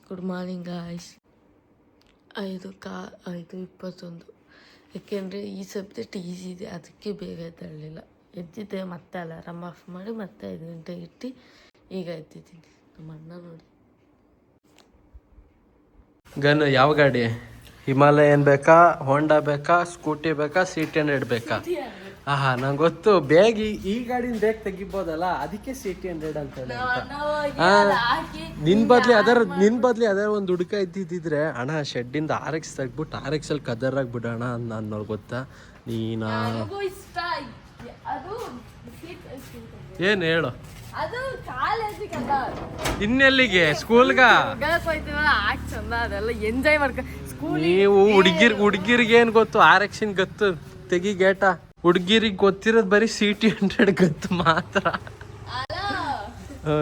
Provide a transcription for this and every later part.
Good morning guys. 5:21. ಯಾಕೆಂದರೆ ಈ subject easy ಇದೆ, ಅದಕ್ಕೆ ಬೇಗ ಎದ್ದೇಳಲಿಲ್ಲ. ಎದ್ದಿದ್ದೆ ಮತ್ತೆ ಅಲಾರಾಮ್ ಆಫ್ ಮಾಡಿ ಮತ್ತೆ 5 ಗಂಟೆಗೆ ಇಟ್ಟು ಈಗ ಎದ್ದಿದ್ದೀನಿ. ನಮ್ಮ ಅಣ್ಣ ನೋಡಿ. ಗನ್ ಯಾವ ಗಾಡಿ? ಹಿಮಾಲಯನ್ ಬೇಕಾ, ಹೋಂಡಾ ಬೇಕಾ, ಸ್ಕೂಟಿ ಬೇಕಾ, C100 ಬೇಕಾ? ಆಹಾ, ನಂಗೆ ಗೊತ್ತು. ಬೇಗ ಈ ಗಾಡಿನ ಬೇಗ ತೆಗಿಬೋದಲ್ಲ, ಅದಕ್ಕೆ C100 ಅಂತ ಹೇಳಿ. ನಿನ್ ಬದ್ಲಿ ಅದರ ಒಂದು ಹುಡುಕ ಇದ್ದಿದ್ರೆ ಅಣ್ಣ ಶೆಡ್ಡಿಂದ RX ತೆಗ್ಬಿಟ್ಟು RX ಅಲ್ಲಿ ಕದರಾಗಿ ಬಿಡೋಣ ಅನ್ನೋರು ಗೊತ್ತಾ ನೀನಾ? ಏನ್ ಹೇಳು? ಇನ್ನೆಲ್ಲಿಗೆ? ಸ್ಕೂಲ್ಗ ಎಂಜಾಯ್ ಮಾಡ್ಕೊ. ನೀವು ಹುಡುಗಿರಿಗೆ ಏನ್ ಗೊತ್ತು? RX ಗೊತ್ತು, ತೆಗಿ ಗೇಟ. ಹುಡುಗಿರಿಗೆ ಗೊತ್ತಿರೋದು ಬರೀ C100 ಗೊತ್ತು ಮಾತ್ರ.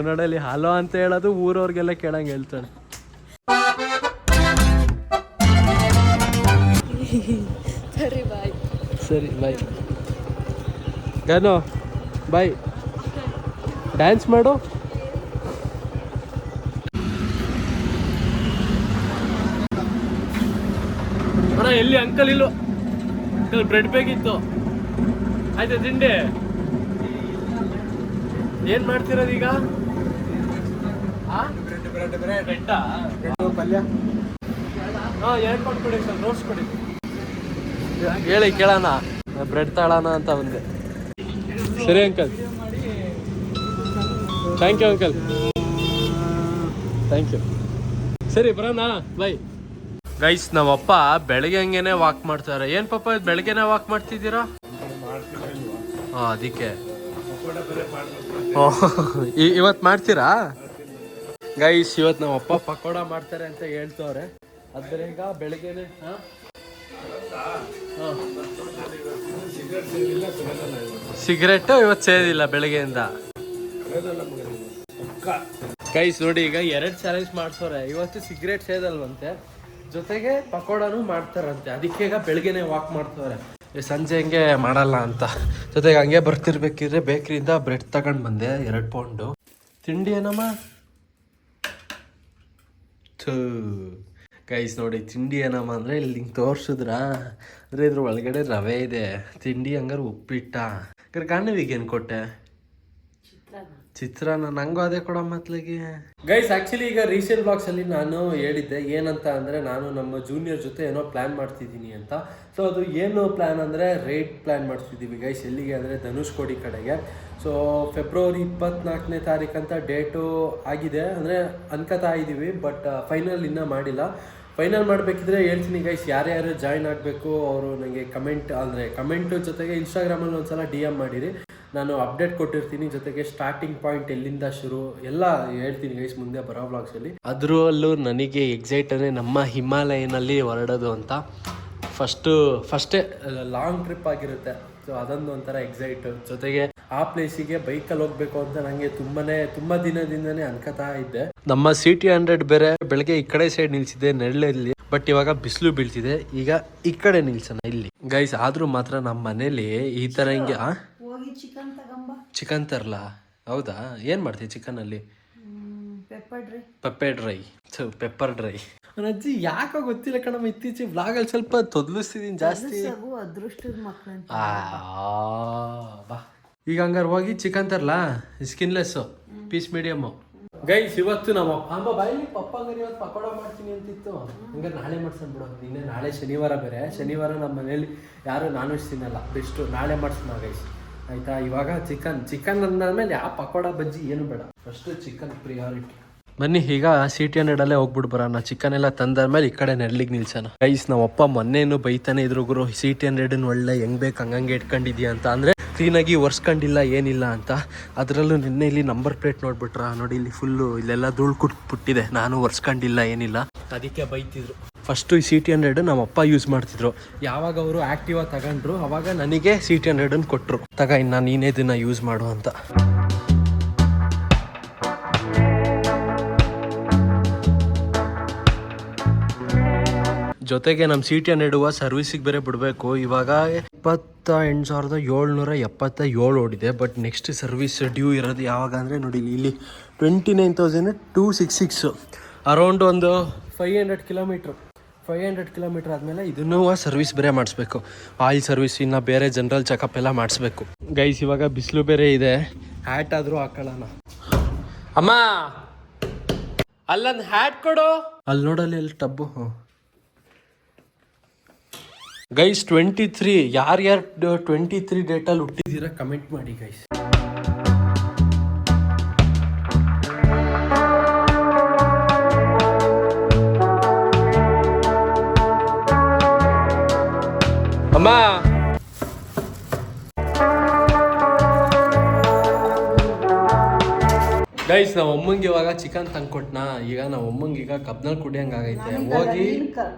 ನೋಡಲಿ ಹಲೋ ಅಂತ ಹೇಳೋದು ಊರವ್ರಿಗೆಲ್ಲ ಕೇಳಂಗೆ ಹೇಳ್ತಾಳೆ. ಸರಿ ಬಾಯ್ ಗನು, ಬಾಯ್. ಡ್ಯಾನ್ಸ್ ಮಾಡು. ಅಣ್ಣ ಎಲ್ಲಿ ಅಂಕಲ್? ಇಲ್ಲೋ ಅಂಕಲ್, ಬ್ರೆಡ್ ಬೇಕಿತ್ತು. ಆಯ್ತಾ ತಿಂಡಿ? ಏನ್ ಮಾಡ್ತಿರೋದು ಈಗ? ಪಲ್ಯ ಎರಡು ಕೊಡಿ ಸರ್, ರೋಸ್ಟ್ ಕೊಡಿ. ಹೇಳಿ ಕೇಳೋಣ, ಬ್ರೆಡ್ ತಗೋಣ ಅಂತ ಬಂದೆ. ಸರಿ uncle, thank you uncle, thank you. ಸರಿ ಬರೋಣ, ಬೈ. ಗೈಸ್, ನಮ್ಮಪ್ಪ ಬೆಳಗ್ಗೆ ಹಂಗೇನೆ ವಾಕ್ ಮಾಡ್ತಾರೆ. ಏನ್ ಪಾಪ ಬೆಳಗ್ಗೆನೆ ವಾಕ್ ಮಾಡ್ತಿದ್ದೀರಾ? ಅದಕ್ಕೆ ಇವತ್ತು ಮಾಡ್ತೀರಾ ಗೈಸ್? ಇವತ್ತು ನಮ್ಮ ಅಪ್ಪ ಪಕೋಡ ಮಾಡ್ತಾರೆ ಅಂತ ಹೇಳ್ತವ್ರೆ. ಅದ್ರ ಈಗ ಬೆಳಗ್ಗೆನೆ ಸಿಗರೇಟ್ ಇವತ್ತು ಸೇದಿಲ್ಲ ಬೆಳಗ್ಗೆಯಿಂದ. ಗೈಸ್ ನೋಡಿ, ಈಗ 2 ಚಾಲೆಂಜ್ ಮಾಡ್ಸವ್ರೆ. ಇವತ್ತು ಸಿಗರೇಟ್ ಸೇದಲ್ವಂತೆ, ಜೊತೆಗೆ ಪಕೋಡಾನು ಮಾಡ್ತಾರಂತೆ. ಅದಕ್ಕೆ ಈಗ ಬೆಳಗ್ಗೆನೆ ವಾಕ್ ಮಾಡ್ತವ್ರೆ. ಸಂಜೆ ಹಂಗೆ ಮಾಡಲ್ಲ ಅಂತ. ಜೊತೆಗೆ ಹಂಗೆ ಬರ್ತಿರ್ಬೇಕಿದ್ರೆ ಬೇಕ್ರಿಯಿಂದ ಬ್ರೆಡ್ ತಗೊಂಡು ಬಂದೆ 2 ಪೌಂಡು. ತಿಂಡಿ ಏನಮ್ಮ? ಗೈಸ್ ನೋಡಿ, ತಿಂಡಿ ಏನಮ್ಮ ಅಂದರೆ ಇಲ್ಲಿ ಹಿಂಗೆ ತೋರಿಸಿದ್ರಾ ಅಂದರೆ ಇದ್ರ ಒಳಗಡೆ ರವೆ ಇದೆ. ತಿಂಡಿ ಹಂಗಾರೆ ಉಪ್ಪಿಟ್ಟ. ಕಾಣವಿಗೆ ಏನು ಕೊಟ್ಟೆ? ಚಿತ್ರಾನ್ನ. ನಂಗೂ ಅದೇ ಕೊಡ ಮತ್ಲಿಗೆ. ಗೈಸ್ ಆ್ಯಕ್ಚುಲಿ ಈಗ ರೀಸೆಂಟ್ ಬ್ಲಾಗ್ಸಲ್ಲಿ ನಾನು ಹೇಳಿದ್ದೆ ಏನಂತ ಅಂದರೆ, ನಾನು ನಮ್ಮ ಜೂನಿಯರ್ ಜೊತೆ ಏನೋ ಪ್ಲ್ಯಾನ್ ಮಾಡ್ತಿದ್ದೀನಿ ಅಂತ. ಸೊ ಅದು ಏನು ಪ್ಲ್ಯಾನ್ ಅಂದರೆ ರೈಡ್ ಪ್ಲ್ಯಾನ್ ಮಾಡ್ತಿದ್ದೀವಿ ಗೈಸ್. ಎಲ್ಲಿಗೆ ಅಂದರೆ ಧನುಷ್ಕೋಡಿ ಕಡೆಗೆ. ಸೊ ಫೆಬ್ರವರಿ 24ನೇ ತಾರೀಕಂತ ಡೇಟು ಆಗಿದೆ, ಅಂದರೆ ಅನ್ಕೋತಾ ಇದ್ದೀವಿ. ಬಟ್ ಫೈನಲ್ ಇನ್ನೂ ಮಾಡಿಲ್ಲ. ಫೈನಲ್ ಮಾಡಬೇಕಿದ್ರೆ ಹೇಳ್ತೀನಿ ಗೈಸ್. ಯಾರ್ಯಾರು ಜಾಯ್ನ್ ಆಗಬೇಕು ಅವರು ನನಗೆ ಕಮೆಂಟು ಜೊತೆಗೆ ಇನ್ಸ್ಟಾಗ್ರಾಮಲ್ಲಿ ಒಂದ್ಸಲ DM ಮಾಡಿರಿ. ನಾನು ಅಪ್ಡೇಟ್ ಕೊಟ್ಟಿರ್ತೀನಿ. ಜೊತೆಗೆ ಸ್ಟಾರ್ಟಿಂಗ್ ಪಾಯಿಂಟ್ ಎಲ್ಲಿಂದ ಶುರು ಎಲ್ಲ ಹೇಳ್ತೀನಿ ಗೈಸ್ ಮುಂದೆ ಬರೋ ವ್ಲಾಗ್ಸಲ್ಲಿ. ಅದರಲ್ಲೂ ನನಗೆ ಎಕ್ಸೈಟ್ ಅಂದರೆ ನಮ್ಮ ಹಿಮಾಲಯನಲ್ಲಿ ಹೊರಡೋದು ಅಂತ. ಫಸ್ಟೇ ಲಾಂಗ್ ಟ್ರಿಪ್ ಆಗಿರುತ್ತೆ. ಸೊ ಅದೊಂದು ಒಂಥರ ಎಕ್ಸೈಟ್. ಜೊತೆಗೆ ಆ ಪ್ಲೇಸಿಗೆ ಬೈಕಲ್ಲಿ ಹೋಗ್ಬೇಕು ಅಂತ ನನಗೆ ತುಂಬ ದಿನದಿಂದನೇ ಅನ್ಕೋತಾ ಇದ್ದೆ. ನಮ್ಮ C100 ಬೇರೆ ಬೆಳಗ್ಗೆ ಈ ಕಡೆ ಸೈಡ್ ನಿಲ್ಸಿದೆ ನೆರಳಲ್ಲಿ, ಬಟ್ ಇವಾಗ ಬಿಸಿಲು ಬೀಳ್ತಿದೆ. ಈಗ ಈ ಕಡೆ ನಿಲ್ಸೋಣ ಇಲ್ಲಿ ಗೈಸ್. ಆದ್ರೂ ಮಾತ್ರ ನಮ್ಮ ಮನೇಲಿ ಈ ತರ ಹಿಂಗೆ ಚಿಕನ್ ತರಲ್ಲ. ಹೌದಾ? ಏನ್ ಮಾಡ್ತೀವಿ ಚಿಕನಲ್ಲಿ? Pepper dry. ಅಜ್ಜಿ ಯಾಕೋ ಗೊತ್ತಿಲ್ಲ ಕಣಮ್ಮ, ಇತ್ತೀಚೆಗೆ ವ್ಲಾಗಲ್ಲಿ ಸ್ವಲ್ಪ ತೊದಲಿಸ್ತಿದ್ದೀನಿ ಜಾಸ್ತಿ. ಬಾ ಈಗ ಹಂಗಾರೆ ಹೋಗಿ ಚಿಕನ್ ತರಲಾ? Skinless piece medium. ಗೈಸ್ ಇವತ್ತು ನಮ್ಮ ಅಮ್ಮ ಬಾಯಿ ಪಪ್ಪ ಹಂಗಾರೆ ಇವತ್ತು ಪಕೋಡ ಮಾಡ್ತೀನಿ ಅಂತಿತ್ತು. ಹಂಗಾರೆ ನಾಳೆ ಮಾಡ್ಸೋಣ ಬಿಡು. ನಿನ್ನೆ ನಾಳೆ ಶನಿವಾರ ಬೇರೆ. ಶನಿವಾರ ನಮ್ಮ ಮನೇಲಿ ಯಾರು ನಾನ್ ವೆಜ್ ತಿನ್ನಲ್ಲ. ಬೆಸ್ಟು ನಾಳೆ ಮಾಡ್ಸೋಣ ಗೈಸ್, ಆಯ್ತಾ? ಇವಾಗ ಚಿಕನ್ ಅಂದಾದ್ಮೇಲೆ ಯಾವ ಪಕೋಡ ಬಜ್ಜಿ ಏನು ಬೇಡ, ಫಸ್ಟ್ ಚಿಕನ್ ಪ್ರಿಯಾರಿಟಿ. ಬನ್ನಿ ಈಗ C100 ಹೋಗ್ಬಿಟ್ಟು ಬರೋಣ. ಚಿಕನ್ ಎಲ್ಲ ತಂದಾದ್ಮೇಲೆ ಈ ಕಡೆ ನೆರಳಿಗೆ ನಿಲ್ಸೋಣ. ಗೈಸ್ ನಮ್ಮಪ್ಪ ಮೊನ್ನೆನು ಬೈತಾನೆ ಇದ್ರು, ಗುರು C100 ಒಳ್ಳೆ ಹೆಂಗ್ ಬೇಕು ಹಂಗಂಗೆ ಇಟ್ಕೊಂಡಿದ್ಯಾ ಅಂತ. ಅಂದರೆ ಕ್ಲೀನಾಗಿ ಒರೆಸ್ಕೊಂಡಿಲ್ಲ ಏನಿಲ್ಲ ಅಂತ. ಅದರಲ್ಲೂ ನಿನ್ನೆ ಇಲ್ಲಿ ನಂಬರ್ ಪ್ಲೇಟ್ ನೋಡ್ಬಿಟ್ರ ನೋಡಿ, ಇಲ್ಲಿ ಫುಲ್ಲು ಇಲ್ಲೆಲ್ಲ ಧೂಳು ಕುಟ್ಬಿಟ್ಟಿದೆ. ನಾನು ಒರೆಸ್ಕೊಂಡಿಲ್ಲ ಏನಿಲ್ಲ, ಅದಕ್ಕೆ ಬೈತಿದ್ರು. ಫಸ್ಟು ಈ C100 ನಮ್ಮಪ್ಪ ಯೂಸ್ ಮಾಡ್ತಿದ್ರು. ಯಾವಾಗ ಅವರು ಆ್ಯಕ್ಟಿವಾ ತಗೊಂಡ್ರು ಅವಾಗ ನನಗೆ C100 ಕೊಟ್ಟರು, ಇನ್ನು ನೀನೇ ಇದನ್ನ ಯೂಸ್ ಮಾಡು ಅಂತ. ಜೊತೆಗೆ ನಮ್ಮ C100 ಸರ್ವಿಸಿಗೆ ಬೇರೆ ಬಿಡಬೇಕು. ಇವಾಗ 28,777 ಓಡಿದೆ. ಬಟ್ ನೆಕ್ಸ್ಟ್ ಸರ್ವಿಸ್ ಡ್ಯೂ ಇರೋದು ಯಾವಾಗ ಅಂದರೆ ನೋಡಿ, ಇಲ್ಲಿ 29,266. ಅರೌಂಡ್ ಒಂದು 500 ಕಿಲೋಮೀಟ್ರ್ ಆದಮೇಲೆ ಇದನ್ನೂ ಸರ್ವಿಸ್ ಬೇರೆ ಮಾಡಿಸ್ಬೇಕು. ಆಯಿಲ್ ಸರ್ವಿಸ್, ಇನ್ನು ಬೇರೆ ಜನರಲ್ ಚೆಕಪ್ ಎಲ್ಲ ಮಾಡಿಸ್ಬೇಕು. ಗೈಸ್ ಇವಾಗ ಬಿಸಿಲು ಬೇರೆ ಇದೆ, ಹ್ಯಾಟ್ ಆದರೂ ಹಾಕೊಳ್ಳೋಣ. ಅಮ್ಮ ಅಲ್ಲೊಂದು ಹ್ಯಾಟ್ ಕೊಡು. ಅಲ್ಲಿ ನೋಡಲ್ಲಿ ಅಲ್ಲಿ ಟಬ್ಬು. ಗೈಸ್ 23 ಯಾರ್ಯಾರು 23 ಡೇಟಲ್ಲಿ ಹುಟ್ಟಿದ್ದೀರಾ ಕಮೆಂಟ್ ಮಾಡಿ ಗೈಸ್. ಅಮ್ಮ ಗೈಸ್ ನಾವು ಅಮ್ಮಂಗೆ ಇವಾಗ ಚಿಕನ್ ತಂದ್ಕೊಟ್ನಾ. ಈಗ ನಾವು ಅಮ್ಮಂಗೆ ಈಗ ಕಬ್ನಲ್ಲಿ ಕುಡಿಯಂಗೆ ಆಗೈತೆ. ಹೋಗಿ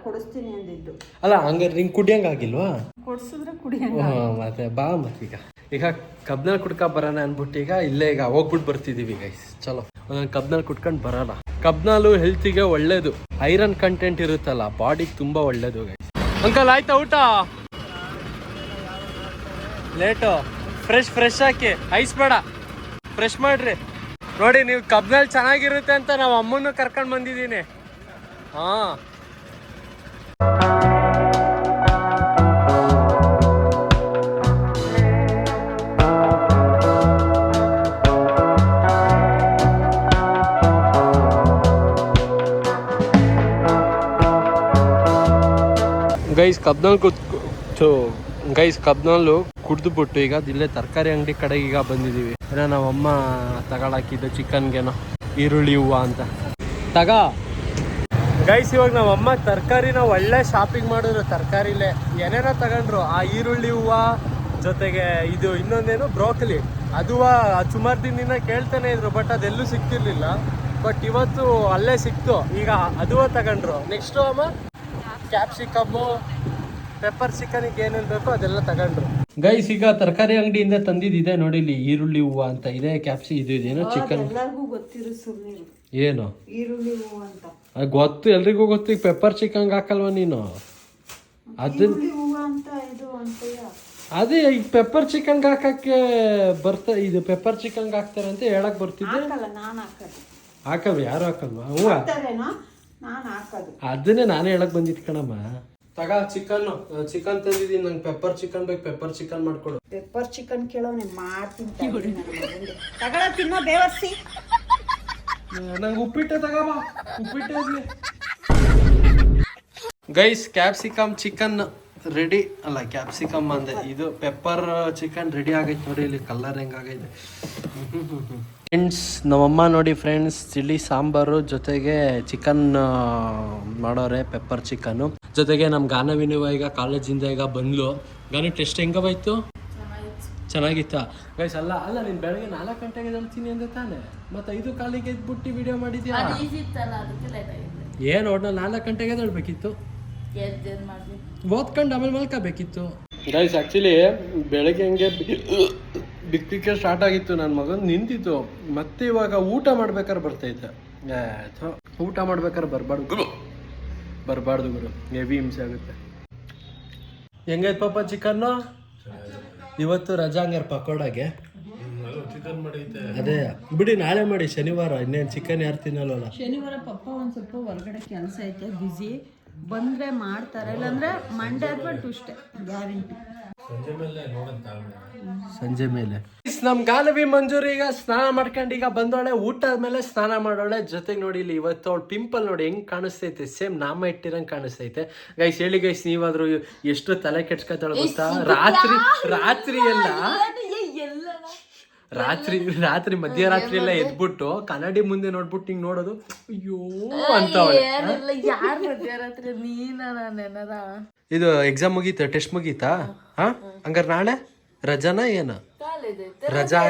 ಕೊಡಿಸ್ತೀನಿ ಅಂದಿದ್ದು. ಅಲ್ಲ ಹಂಗಾರೆ ನಿಂಗೆ ಕುಡಿಯಂಗೆ ಆಗಿಲ್ವಾ? ಕೊಡ್ಸಿದ್ರೆ ಕುಡಿಯಂಗ. ಮತ್ತೆ ಬಾ ಮತ್ತೀಗ ಈಗ ಕಬ್ನಲ್ಲಿ ಕುಡ್ಕ ಬರೋಣ ಅಂದ್ಬಿಟ್ಟು ಈಗ ಇಲ್ಲೇ ಈಗ ಹೋಗ್ಬಿಟ್ಟು ಬರ್ತಿದ್ದೀವಿ ಗೈಸ್. ಚಲೋ ಒಂದೊಂದು ಕಬ್ನಲ್ಲಿ ಕುಟ್ಕೊಂಡು ಬರೋಣ. ಕಬ್ನಾಲು ಹೆಲ್ತಿಗೆ ಒಳ್ಳೇದು, ಐರನ್ ಕಂಟೆಂಟ್ ಇರುತ್ತಲ್ಲ, ಬಾಡಿಗೆ ತುಂಬ ಒಳ್ಳೇದು ಗೈಸ್. ಅಂಕಲ್ ಆಯ್ತಾ ಊಟ? ಲೇಟು. ಫ್ರೆಶ್ ಹಾಕಿ, ಐಸ್ ಬೇಡ, ಫ್ರೆಶ್ ಮಾಡ್ರಿ. ನೋಡಿ ನೀವು ಕಬ್ನಲ್ಲಿ ಚೆನ್ನಾಗಿರುತ್ತೆ ಅಂತ ನಾವು ಅಮ್ಮನ್ನು ಕರ್ಕೊಂಡು ಬಂದಿದ್ದೀನಿ. ಹಾಂ ಗೈಸ್ ಕಬ್ನಲ್ಲು ಕುಡ್ದುಬಿಟ್ಟು ಈಗ ಇಲ್ಲೇ ತರಕಾರಿ ಅಂಗಡಿ ಕಡೆಗೆ ಈಗ ಬಂದಿದ್ದೀವಿ. ಏನೋ ನಾವು ಅಮ್ಮ ತಗೊಳಾಕಿದ್ದು ಚಿಕನ್ಗೇನೋ ಈರುಳ್ಳಿ ಹೂವು ಅಂತ ತಗ. ಗೈಸ್ ಇವಾಗ ನಾವು ಅಮ್ಮ ತರಕಾರಿನ ಒಳ್ಳೆ ಶಾಪಿಂಗ್ ಮಾಡಿದ್ರು. ತರಕಾರಿಲೇ ಏನೇನೋ ತಗೊಂಡ್ರು. ಆ ಈರುಳ್ಳಿ ಹೂವು ಜೊತೆಗೆ ಇದು ಇನ್ನೊಂದೇನು ಬ್ರೋಕಲಿ, ಅದು ಸುಮಾರು ದಿನದಿಂದ ಕೇಳ್ತಾನೆ ಇದ್ರು, ಬಟ್ ಅದೆಲ್ಲೂ ಸಿಕ್ತಿರ್ಲಿಲ್ಲ. ಬಟ್ ಇವತ್ತು ಅಲ್ಲೇ ಸಿಕ್ತು. ಈಗ ಅದು ತಗೊಂಡ್ರು. ನೆಕ್ಸ್ಟು ಅಮ್ಮ ಕ್ಯಾಪ್ಸಿಕಮ್ಮು, ಪೆಪ್ಪರ್ ಚಿಕನಿಗೆ ಏನೇನು ಬೇಕೋ ಅದೆಲ್ಲ ತಗೊಂಡ್ರು. ಗೈಸ್ ಈಗ ತರಕಾರಿ ಅಂಗಡಿಯಿಂದ ತಂದಿದ್ದಿದೆ ನೋಡಿ, ಇಲ್ಲಿ ಈರುಳ್ಳಿ ಹೂವು ಅಂತ ಇದೆ, ಕ್ಯಾಪ್ಸಿ ಇದು ಇದೇನೋ ಚಿಕನ್. ಎಲ್ಲರಿಗೂ ಗೊತ್ತಿರೋ ಸುಮ್ಮನೆ ಏನು ಈರುಳ್ಳಿ ಹೂವು ಅಂತ ಗೊತ್ತು, ಎಲ್ರಿಗೂ ಗೊತ್ತು. ಈಗ ಪೆಪ್ಪರ್ ಚಿಕನ್ಗೆ ಹಾಕಲ್ವಾ ನೀನು? ಈರುಳ್ಳಿ ಹೂವು ಅಂತ ಇದು ಅಂತ. ಅದೇ ಈಗ ಪೆಪ್ಪರ್ ಚಿಕನ್ಗೆ ಹಾಕಕ್ಕೆ ಇದು ಪೆಪ್ಪರ್ ಚಿಕನ್ಗೆ ಹಾಕ್ತಾರೆ ಅಂತ ಹೇಳಕ್ ಬರ್ತಿದ್ದೆ. ನಾನು ಹಾಕಲ್ವ? ಯಾರು ಹಾಕಲ್ವಾ? ಹೂವು ನಾನು ಹಾಕೋದು. ಅದನ್ನೇ ನಾನೇ ಹೇಳಕ್ ಬಂದಿದ್ ಕಣಮ್ಮ. ತಗ ಚಿಕನ್ ತಂದಿದ್ದೀನಿ, ನಂಗೆ ಪೆಪ್ಪರ್ ಚಿಕನ್ ಬೇಕು, ಪೆಪ್ಪರ್ ಚಿಕನ್ ಮಾಡ್ಕೊಡು. ಪೆಪ್ಪರ್ ಚಿಕನ್ ಕೇಳೋನೆ ಮಾಡ್ತೀನಿ ತಗೊಳ ತಿನ್ನೋ ಬೇವರ್ಸಿ. ನಂಗೆ ಉಪ್ಪಿಟ್ಟೆ ತಗೋಬಾ, ಉಪ್ಪಿಟ್ಟೆ ಇರ್ಲಿ. Guys capsicum chicken ready. ಅಲ್ಲ ಕ್ಯಾಪ್ಸಿಕಮ್ ಅಂದೆ, ಇದು ಪೆಪ್ಪರ್ ಚಿಕನ್ ರೆಡಿ ಆಗೈತೆ ನೋಡಿ. ಇಲ್ಲಿ ಕಲರ್ ಹೆಂಗಾಗೈತೆ ಫ್ರೆಂಡ್ಸ್. ನಮ್ಮಮ್ಮ ನೋಡಿ ಫ್ರೆಂಡ್ಸ್, ಚಿಲ್ಲಿ ಸಾಂಬಾರು ಜೊತೆಗೆ ಚಿಕನ್ ಮಾಡೋರೆ, ಪೆಪ್ಪರ್ ಚಿಕನ್ನು ಜೊತೆಗೆ. ನಮ್ಮ ಗಾನವಿನೂ ಈಗ ಕಾಲೇಜಿಂದ ಈಗ ಬಂದ್ಲು. ಗಾನ ಟೆಸ್ಟ್ ಹೆಂಗವಾಯ್ತು? ಚೆನ್ನಾಗಿತ್ತಾ ಗೈಸ್? ಅಲ್ಲ ನೀನು ಬೆಳಗ್ಗೆ 4 ಗಂಟೆಗೆ ಎದ್ದೇಳ್ತೀನಿ ಅಂದೆ ತಾನೆ, ಮತ್ತೆ 5 ಕಾಲಿಗೆ ಎದ್ಬಿಟ್ಟು ವಿಡಿಯೋ ಮಾಡಿದ್ಯಾ? ಏನು ಒಟ್ನಲ್ಲಿ 4 ಗಂಟೆಗೆ ಎದ್ದೇಳ್ಬೇಕಿತ್ತು, ಓದ್ಕೊಂಡು ಆಮೇಲೆ ಮಲ್ಕೋಬೇಕಿತ್ತು. ಗೈಸ್ ಆ್ಯಕ್ಚುಲಿ ಬೆಳಗ್ಗೆ ಹಂಗೆ ಬಿಕ್ಲಿಕ್ಕೆ ಸ್ಟಾರ್ಟ್ ಆಗಿತ್ತು, ನನ್ನ ಮಗನ್ ನಿಂತಿತ್ತು. ಮತ್ತೆ ಇವಾಗ ಊಟ ಮಾಡ್ಬೇಕಾದ್ರೆ ಬರ್ತೈತೆ. ಊಟ ಮಾಡ್ಬೇಕಾದ್ರೆ ಬರಬಾರ್ದು ಗುರು, ಹೆವಿ ಹಿಂಸೆ ಆಗುತ್ತೆ. ಹೆಂಗೈತೆ ಪಾಪ ಚಿಕನ್ನು? ಇವತ್ತು ರಜಾ ಹಂಗಾರೆ ಪಕೋಡಾಗೆ ಅದೇ ಬಿಡಿ, ನಾಳೆ ಮಾಡಿ ಶನಿವಾರ. ಇನ್ನೇನು ಚಿಕನ್ ಯಾರು ತಿನ್ನಲ್ವಲ್ಲ. ಶನಿವಾರ ಪಪ್ಪ ಒಂದು ಸ್ವಲ್ಪ ಹೊರಗಡೆ ಕೆಲಸ ಐತೆ, ಬ್ಯುಸಿ. ಬಂದರೆ ಮಾಡ್ತಾರೆ, ಇಲ್ಲಾಂದರೆ ಮಂಡೇ ಅಥವಾ ಟ್ಯೂಸ್ಡೇ ಗ್ಯಾರಂಟಿ. ಸಂಜೆ ಮೇಲೆ ನಮ್ ಗಾನವಿ ಮಂಜೂರಿ ಈಗ ಸ್ನಾನ ಮಾಡ್ಕೊಂಡು ಈಗ ಬಂದೋಳೆ. ಊಟ ಆದ್ಮೇಲೆ ಸ್ನಾನ ಮಾಡೋಳೆ. ಜೊತೆಗೆ ನೋಡಿ ಇಲ್ಲಿ ಇವತ್ತು ಅವಳು ಪಿಂಪಲ್ ನೋಡಿ ಹೆಂಗ್ ಕಾಣಿಸ್ತೈತೆ, ಸೇಮ್ ನಾಮ ಇಟ್ಟಿರಂಗ್ ಕಾಣಿಸ್ತೈತೆ. ಗೈಸ್ ಹೇಳಿ ಗೈಸ್, ನೀವಾದ್ರೂ ಎಷ್ಟು ತಲೆ ಕೆಡ್ಸ್ಕೊತಾಳೆ ಗೊತ್ತಾ? ರಾತ್ರಿ ಎಲ್ಲ ರಾತ್ರಿ ಮಧ್ಯರಾತ್ರಿ ಎಲ್ಲ ಎದ್ಬಿಟ್ಟು ಕನ್ನಡಿ ಮುಂದೆ ನೋಡ್ಬಿಟ್ಟು ಹಿಂಗ್ ನೋಡೋದು, ಅಯ್ಯೋ ಅಂತ. ಇದು ಎಕ್ಸಾಮ್ ಮುಗೀತಾ? ಟೆಸ್ಟ್ ಮುಗೀತಾ? ಹಾ ಹಂಗಾರೆ ನಾಳೆ ರಜಾನ ಏನು? ರಜಾ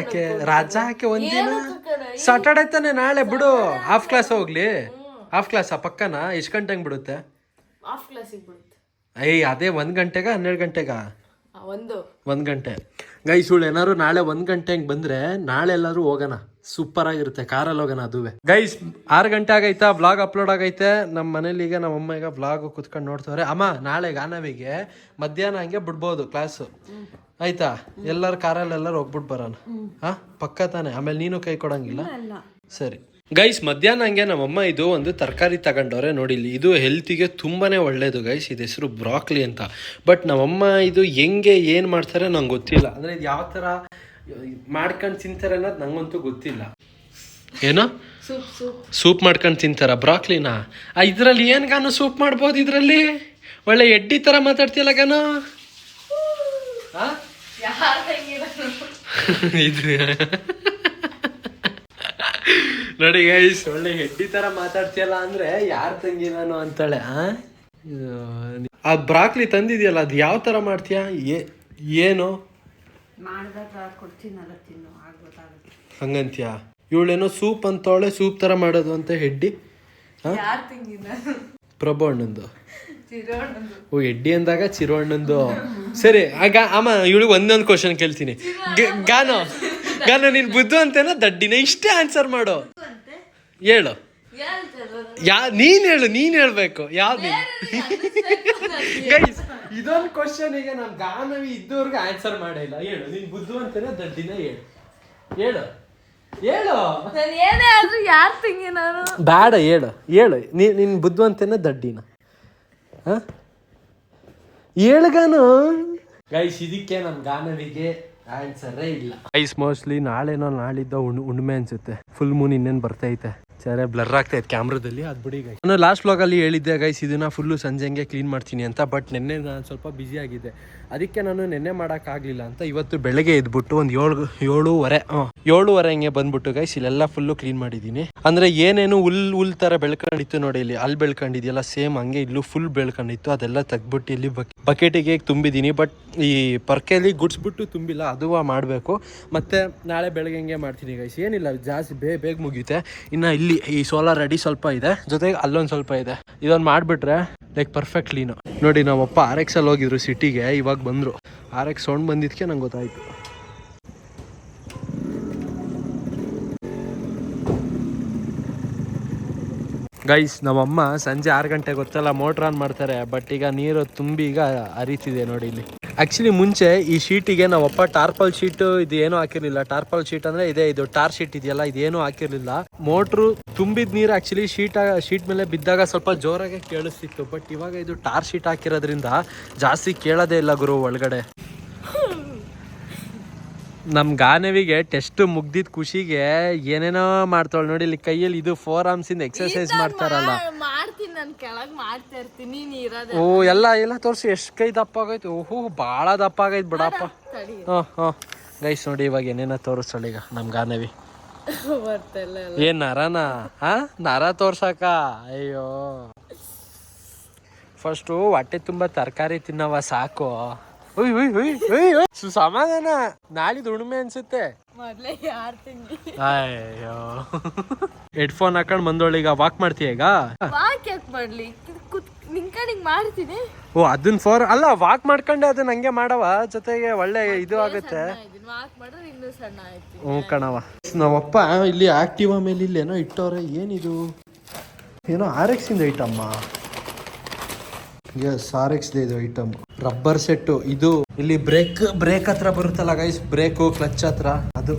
ಹಾಕಿ ಒಂದಿನ ಸಾಟರ್ಡೆ ತಾನೆ ನಾಳೆ. ಬಿಡು, ಹಾಫ್ ಕ್ಲಾಸ್ ಹೋಗ್ಲಿ. ಹಾಫ್ ಕ್ಲಾಸ್ ಪಕ್ಕನ ಎಷ್ಟು ಗಂಟೆಗೆ ಬಿಡುತ್ತೆ? ಅದೇ 1 ಗಂಟೆಗ 12 ಗಂಟೆಗ? 1 ಗಂಟೆ. ಗೈಸ್ ಇವಳು ಏನಾದ್ರು ನಾಳೆ 1 ಗಂಟೆ ಹಂಗೆ ಬಂದ್ರೆ ನಾಳೆ ಎಲ್ಲಾದ್ರೂ ಹೋಗೋಣ, ಸೂಪರ್ ಆಗಿರುತ್ತೆ. ಕಾರಲ್ಲಿ ಹೋಗೋಣ. ಅದುವೇ ಗೈಸ್ 6 ಗಂಟೆ ಆಗೈತಾ, ವ್ಲಾಗ್ ಅಪ್ಲೋಡ್ ಆಗೈತೆ. ನಮ್ಮ ಮನೇಲಿ ಈಗ ನಮ್ಮ ಅಮ್ಮ ಈಗ ವ್ಲಾಗ್ ಕುತ್ಕೊಂಡು ನೋಡ್ತವ್ರೆ. ಅಮ್ಮ ನಾಳೆ ಗಾನವಿಗೆ ಮಧ್ಯಾಹ್ನ ಹಂಗೆ ಬಿಡ್ಬೋದು ಕ್ಲಾಸು, ಆಯ್ತಾ? ಎಲ್ಲರೂ ಕಾರಲ್ಲಿ ಎಲ್ಲರೂ ಹೋಗ್ಬಿಟ್ಟು ಬರೋಣ. ಹಾ ಪಕ್ಕ ತಾನೆ? ಆಮೇಲೆ ನೀನು ಕೈ ಕೊಡಂಗಿಲ್ಲ? ಸರಿ. ಗೈಸ್ ಮಧ್ಯಾಹ್ನ ಹಂಗೆ ನಮ್ಮಮ್ಮ ಇದು ಒಂದು ತರಕಾರಿ ತಗೊಂಡವ್ರೆ ನೋಡಿ ಇಲ್ಲಿ. ಇದು ಹೆಲ್ತಿಗೆ ತುಂಬಾ ಒಳ್ಳೆಯದು ಗೈಸ್. ಇದು ಹೆಸರು ಬ್ರಾಕ್ಲಿ ಅಂತ. ಬಟ್ ನಮ್ಮಮ್ಮ ಇದು ಹೆಂಗೆ ಏನು ಮಾಡ್ತಾರೆ ನಂಗೆ ಗೊತ್ತಿಲ್ಲ. ಅಂದರೆ ಇದು ಯಾವ ಥರ ಮಾಡ್ಕೊಂಡು ತಿಂತಾರೆ ಅನ್ನೋದು ನಂಗಂತೂ ಗೊತ್ತಿಲ್ಲ. ಏನೋ ಸೂಪ್ ಮಾಡ್ಕೊಂಡು ತಿಂತಾರ ಬ್ರಾಕ್ಲಿನ? ಇದರಲ್ಲಿ ಏನು ಗಾನು ಸೂಪ್ ಮಾಡ್ಬೋದು? ಇದರಲ್ಲಿ ಒಳ್ಳೆ ಎಡ್ಡಿ ಥರ ಮಾತಾಡ್ತಿಯಲ್ಲ ಗಾನು. ಇದು ನೋಡಿ ಗೈಸ್, ಒಳ್ಳೆ ಹೆಡ್ಡಿ ತರ ಮಾತಾಡ್ತಿಯಲ್ಲ ಅಂದ್ರೆ ಯಾರ್ ತಂಗಿ ನಾನು ಅಂತಾಳೆ. ಆ ಬ್ರಾಕ್ಲಿ ತಂದಿದ್ಯಲ್ಲ, ಅದು ಯಾವ ತರ ಮಾಡ್ತೀಯ? ಏನು ಹಂಗಂತೀಯ? ಇವಳೇನೋ ಸೂಪ್ ಅಂತವಳೆ, ಸೂಪ್ ತರ ಮಾಡೋದು ಅಂತ ಹೆಡ್ಡಿ. ಪ್ರಭು ಅಣ್ಣಂದು. ಓ ಎಡ್ಡಿ ಅಂದಾಗ ಚಿರು ಅಣ್ಣಂದು. ಸರಿ ಆಗ ಅಮ್ಮ ಇವಳಿಗೆ ಒಂದೊಂದು ಕ್ವಶನ್ ಕೇಳ್ತೀನಿ. ಗಾನೋ ನೀನ್ ಬುದ್ಧು ಅಂತೇನೋ ದಡ್ಡಿನ? ಇಷ್ಟೇ ಆನ್ಸರ್ ಮಾಡು. ಹೇಳು. ನೀನ್ ಹೇಳ್ಬೇಕು ಯಾವ್ದು. ಗೈಸ್ ಇದೊಂದು ಕ್ವಶನ್ ಈಗ ನಮ್ ಗಾನವಿ ಇದ್ದವ್ರಿಗೆ ಆನ್ಸರ್ ಮಾಡೇ ಇಲ್ಲ. ಹೇಳು, ನೀನ್ ಬುದ್ಧು ಅಂತೇನೋ ದಡ್ಡಿನ? ಹೇಳು ಬೇಡ, ಹೇಳು ನೀನ್ ಬುದ್ಧು ಅಂತೇನೋ ದಡ್ಡಿನ? ಹೇಳ್ಗಾನು. ಗೈಸ್ ಇದಕ್ಕೆ ನಮ್ ಗಾನವಿಗೆ ಆನ್ಸರೇ ಇಲ್ಲ. ಗೈಸ್ ಮೋಸ್ಟ್ಲಿ ನಾಳೆನೋ ನಾಳಿದ್ದ ಹುಣ್ಣಿಮೆ ಅನ್ಸುತ್ತೆ. ಫುಲ್ ಮೂನ್ ಇನ್ನೇನು ಬರ್ತೈತೆ. ಸರಿ ಬ್ಲರ್ ಆಗ್ತೈತೆ ಕ್ಯಾಮ್ರಾದಲ್ಲಿ, ಅದು ಬಿಡಿ ಗೈಸ್. ನಾನು ಲಾಸ್ಟ್ ವ್ಲಾಗಲ್ಲಿ ಹೇಳಿದ್ದೆ ಗೈಸ್ ಇದನ್ನ ಫುಲ್ಲು ಸಂಜೆಂಗೆ ಕ್ಲೀನ್ ಮಾಡ್ತೀನಿ ಅಂತ. ಬಟ್ ನಿನ್ನೆ ನಾನು ಸ್ವಲ್ಪ ಬ್ಯುಸಿ ಆಗಿದ್ದೆ, ಅದಕ್ಕೆ ನಾನು ನಿನ್ನೆ ಮಾಡೋಕ್ಕಾಗಲಿಲ್ಲ ಅಂತ ಇವತ್ತು ಬೆಳಗ್ಗೆ ಎದ್ಬಿಟ್ಟು ಒಂದು ಏಳುವರೆ ಹಂಗೆ ಬಂದ್ಬಿಟ್ಟು ಗೈಸ್ ಇಲ್ಲೆಲ್ಲ ಫುಲ್ಲು ಕ್ಲೀನ್ ಮಾಡಿದ್ದೀನಿ. ಅಂದರೆ ಏನೇನು ಹುಲ್ ಥರ ಬೆಳ್ಕೊಂಡಿತ್ತು ನೋಡಿ, ಇಲ್ಲಿ ಅಲ್ಲಿ ಬೆಳ್ಕೊಂಡಿದೆಯಲ್ಲ ಸೇಮ್ ಹಂಗೆ ಇಲ್ಲೂ ಫುಲ್ ಬೆಳ್ಕೊಂಡಿತ್ತು. ಅದೆಲ್ಲ ತೆಗ್ಬಿಟ್ಟು ಇಲ್ಲಿ ಬಕೆಟಿಗೆ ತುಂಬಿದ್ದೀನಿ. ಬಟ್ ಈ ಪರ್ಕೆಯಲ್ಲಿ ಗುಡ್ಸ್ಬಿಟ್ಟು ತುಂಬಿಲ್ಲ, ಅದು ಮಾಡಬೇಕು. ಮತ್ತು ನಾಳೆ ಬೆಳಗ್ಗೆ ಹಂಗೆ ಮಾಡ್ತೀನಿ ಗೈಸ್. ಏನಿಲ್ಲ, ಜಾಸ್ತಿ ಬೇಗ ಮುಗಿಯುತ್ತೆ. ಇನ್ನು ಇಲ್ಲಿ ಈ ಸೋಲಾರ್ ರೆಡಿ ಸ್ವಲ್ಪ ಇದೆ, ಜೊತೆಗೆ ಅಲ್ಲೊಂದು ಸ್ವಲ್ಪ ಇದೆ. ಇದೊಂದು ಮಾಡಿಬಿಟ್ರೆ ಲೈಕ್ ಪರ್ಫೆಕ್ಟ್ ಕ್ಲೀನು. ನೋಡಿ ನಮ್ಮಪ್ಪ RX ಅಲ್ಲಿ ಹೋಗಿದ್ರು ಸಿಟಿಗೆ, ಇವಾಗ ಬಂದರು. RX ಸೌಂಡ್ ಬಂದಿದ್ದಕ್ಕೆ ನಂಗೆ ಗೊತ್ತಾಯಿತು. ಗೈಸ್ ನಮ್ಮಮ್ಮ ಸಂಜೆ 6 ಗಂಟೆ ಗೊತ್ತಲ್ಲ ಮೋಟ್ರ್ ಆನ್ ಮಾಡ್ತಾರೆ. ಬಟ್ ಈಗ ನೀರು ತುಂಬಿ ಈಗ ಹರಿತಿದೆ ನೋಡಿ ಇಲ್ಲಿ. ಆ್ಯಕ್ಚುಲಿ ಮುಂಚೆ ಈ ಶೀಟಿಗೆ ನಾವಪ್ಪ ಟಾರ್ಪಲ್ ಶೀಟು ಇದು ಏನೂ ಹಾಕಿರಲಿಲ್ಲ. ಟಾರ್ಪಲ್ ಶೀಟ್ ಅಂದರೆ ಇದು ಟಾರ್ ಶೀಟ್ ಇದೆಯಲ್ಲ, ಇದೇನೂ ಹಾಕಿರಲಿಲ್ಲ. ಮೋಟ್ರು ತುಂಬಿದ ನೀರು ಆ್ಯಕ್ಚುಲಿ ಶೀಟ್ ಮೇಲೆ ಬಿದ್ದಾಗ ಸ್ವಲ್ಪ ಜೋರಾಗೆ ಕೇಳಿಸ್ತಿತ್ತು. ಬಟ್ ಇವಾಗ ಇದು ಟಾರ್ ಶೀಟ್ ಹಾಕಿರೋದ್ರಿಂದ ಜಾಸ್ತಿ ಕೇಳೋದೇ ಇಲ್ಲ ಗುರು ಒಳಗಡೆ. ನಮ್ಮ ಗಾನವಿಗೆ ಟೆಸ್ಟ್ ಮುಗ್ದಿದ್ದ ಖುಷಿಗೆ ಏನೇನೋ ಮಾಡ್ತಾಳೆ ನೋಡಿ. ಇಲ್ಲಿ ಕೈಯಲ್ಲಿ ಇದು 4 ಆರ್ಮ್ಸಿಂದ ಎಕ್ಸರ್ಸೈಸ್ ಮಾಡ್ತಾರಲ್ಲ. ಓ ಎಲ್ಲ ತೋರಿಸಿ ಎಷ್ಟು ಕೈ ದಪ್ಪ ಆಗೈತೆ. ಓಹೋ ಭಾಳ ದಪ್ಪ ಆಗೈತೆ ಬಿಡಪ್ಪ. ಹಾಂ ಗೈಸ್ ನೋಡಿ ಇವಾಗ ಏನೇನೋ ತೋರಿಸ್ತಾಳೆ ಈಗ ನಮ್ಮ ಗಾನವಿ. ಏನ್ ನರನಾ? ನರ ತೋರ್ಸಕ? ಅಯ್ಯೋ ಫಸ್ಟು ಹೊಟ್ಟೆ ತುಂಬ ತರಕಾರಿ ತಿನ್ನವ ಸಾಕು. ಸಮಾಧಾನ, ನಾಳಿದ್ದು ಹುಣ್ಣಿಮೆ ಅನ್ಸುತ್ತೆ. ಅಯ್ಯೋ ಹೆಡ್ಫೋನ್ ಹಾಕೊಂಡ್ ಬಂದೋಳಿಗ ವಾಕ್ ಮಾಡ್ತೀಯ ಈಗ? ಓ ಅದನ್ನ ಅಲ್ಲ ವಾಕ್ ಮಾಡ್ಕೊಂಡೆ ಅದನ್ನ ಹಂಗೆ ಮಾಡವ, ಜೊತೆಗೆ ಒಳ್ಳೆ ಇದು ಆಗುತ್ತೆ. ಹ್ಞೂ ಕಣವ. ನಾವಪ್ಪ ಇಲ್ಲಿ ಆಕ್ಟಿವಾ ಮೇಲೆ ಇಲ್ಲೇನೋ ಇಟ್ಟವ್ರೆ. ಏನಿದು? ಏನೋ RX ಇಂದ ಐಟಮ್ಮ. ಎಸ್ RX ಇದು ಐಟಮ್. ರಬ್ಬರ್ ಸೆಟ್ಟು ಇದು. ಇಲ್ಲಿ ಬ್ರೇಕ್ ಹತ್ರ ಬರುತ್ತಲ್ಲ ಗೈಸ್, ಬ್ರೇಕು ಕ್ಲಚ್ ಹತ್ರ